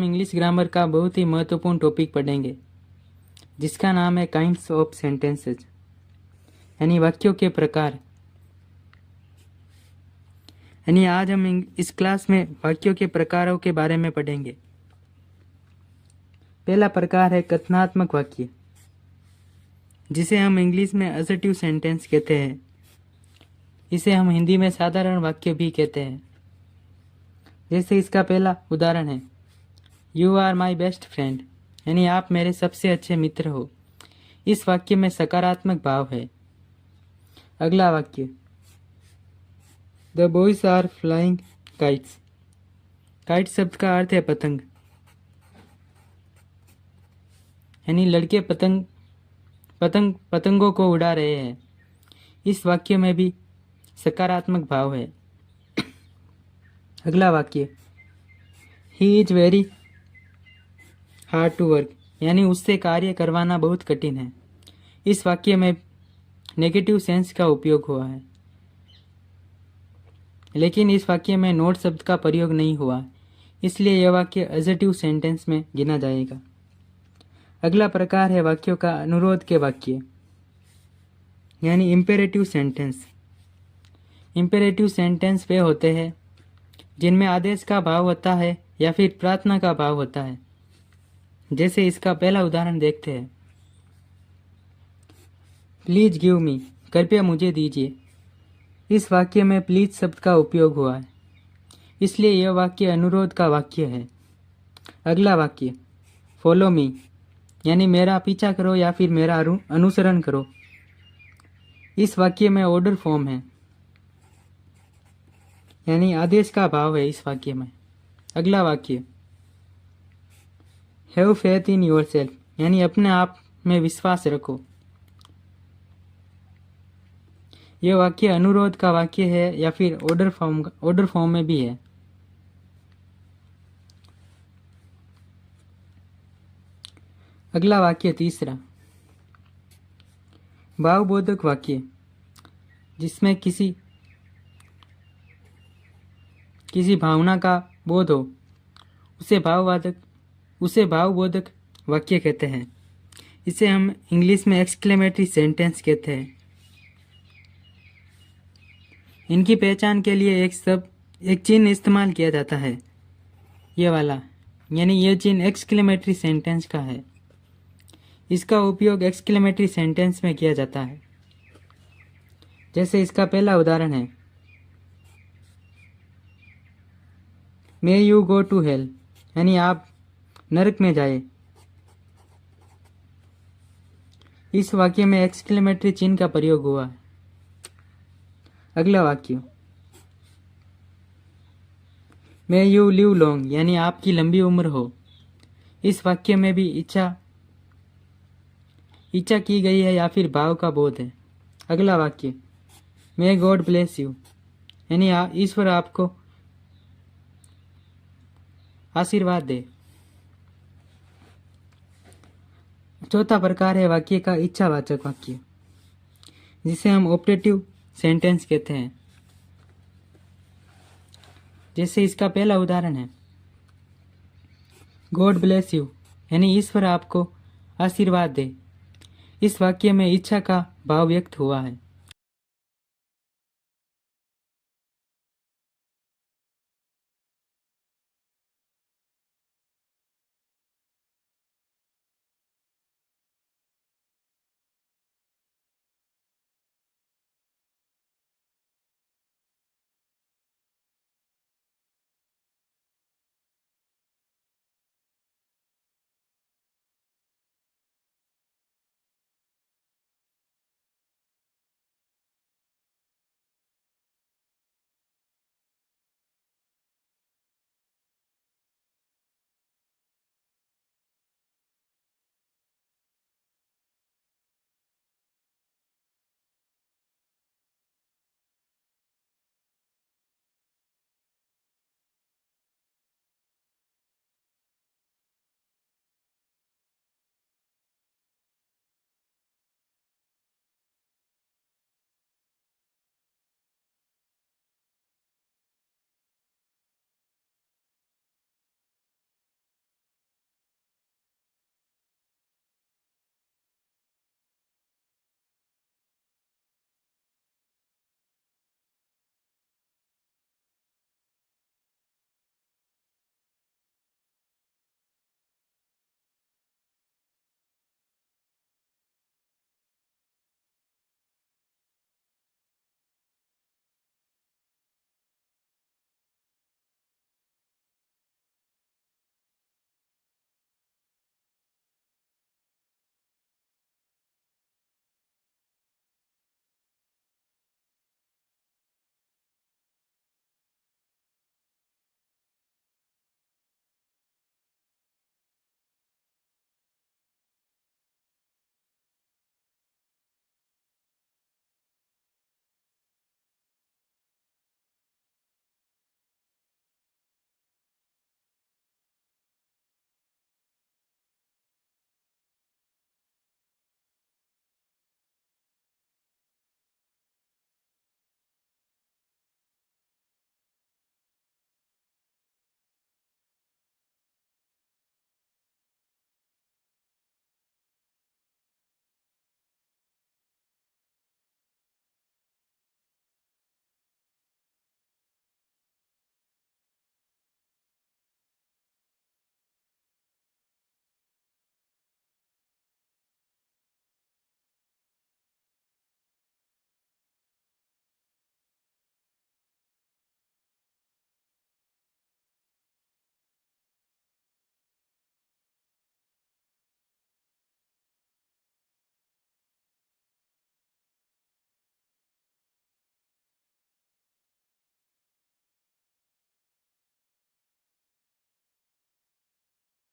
हम English grammar का बहुत ही महत्वपूर्ण टॉपिक पढ़ेंगे जिसका नाम है काइंड्स ऑफ सेंटेंसेस यानी वाक्यों के प्रकार। यानी आज हम इस क्लास में वाक्यों के प्रकारों के बारे में पढ़ेंगे। पहला प्रकार है कथनात्मक वाक्य, जिसे हम इंग्लिश में असर्टिव सेंटेंस कहते हैं। इसे हम हिंदी में साधारण वाक्य भी कहते हैं। जैसे इसका पहला उदाहरण है, you are my best friend, यानी आप मेरे सबसे अच्छे मित्र हो। इस वाक्य में सकारात्मक भाव है। अगला वाक्य, the boys are flying kites. Kite शब्द का अर्थ है पतंग, यानी लड़के पतंगों को उड़ा रहे हैं। इस वाक्य में भी सकारात्मक भाव है। अगला वाक्य, he is very hard to work, यानी उससे कार्य करवाना बहुत कठिन है। इस वाक्य में नेगेटिव सेंस का उपयोग हुआ है, लेकिन इस वाक्य में नोट शब्द का प्रयोग नहीं हुआ, इसलिए यह वाक्य एडजेक्टिव सेंटेंस में गिना जाएगा। अगला प्रकार है वाक्यों का अनुरोध के वाक्य, यानी इम्पेरेटिव सेंटेंस। इम्पेरेटिव सेंटेंस वे होते हैं जिनमें आदेश का भाव होता है या फिर प्रार्थना का भाव होता है। जैसे इसका पहला उदाहरण देखते हैं, प्लीज गिव मी, कृपया मुझे दीजिए। इस वाक्य में प्लीज शब्द का उपयोग हुआ है, इसलिए यह वाक्य अनुरोध का वाक्य है। अगला वाक्य, फॉलो मी, यानी मेरा पीछा करो या फिर मेरा अनुसरण करो। इस वाक्य में ऑर्डर फॉर्म है, यानी आदेश का भाव है इस वाक्य में। अगला वाक्य, हैव फेथ इन योरसेल्फ, यानी अपने आप में विश्वास रखो। यह वाक्य अनुरोध का वाक्य है या फिर ऑर्डर फॉर्म में भी है। अगला वाक्य तीसरा, भावबोधक वाक्य, जिसमें किसी भावना का बोध हो, उसे भावबोधक वाक्य कहते हैं। इसे हम इंग्लिश में एक्सक्लेमेटरी सेंटेंस कहते हैं। इनकी पहचान के लिए एक चिन्ह इस्तेमाल किया जाता है, ये वाला, यानी यह चिन्ह एक्सक्लेमेटरी सेंटेंस का है। इसका उपयोग एक्सक्लेमेटरी सेंटेंस में किया जाता है। जैसे इसका पहला उदाहरण है, may you go to hell, यानी आप नरक में जाए। इस वाक्य में एक्सक्लेमेटरी चिन्ह का प्रयोग हुआ है। अगला वाक्य, मे यू लिव लॉन्ग, यानी आपकी लंबी उम्र हो। इस वाक्य में भी इच्छा की गई है या फिर भाव का बोध है। अगला वाक्य, मे गॉड ब्लेस यू, यानी ईश्वर आपको आशीर्वाद दे। चौथा प्रकार है वाक्य का इच्छावाचक वाक्य, जिसे हम ऑपरेटिव सेंटेंस कहते हैं। जैसे इसका पहला उदाहरण है, गॉड ब्लेस यू, यानी ईश्वर आपको आशीर्वाद दे। इस वाक्य में इच्छा का भाव व्यक्त हुआ है।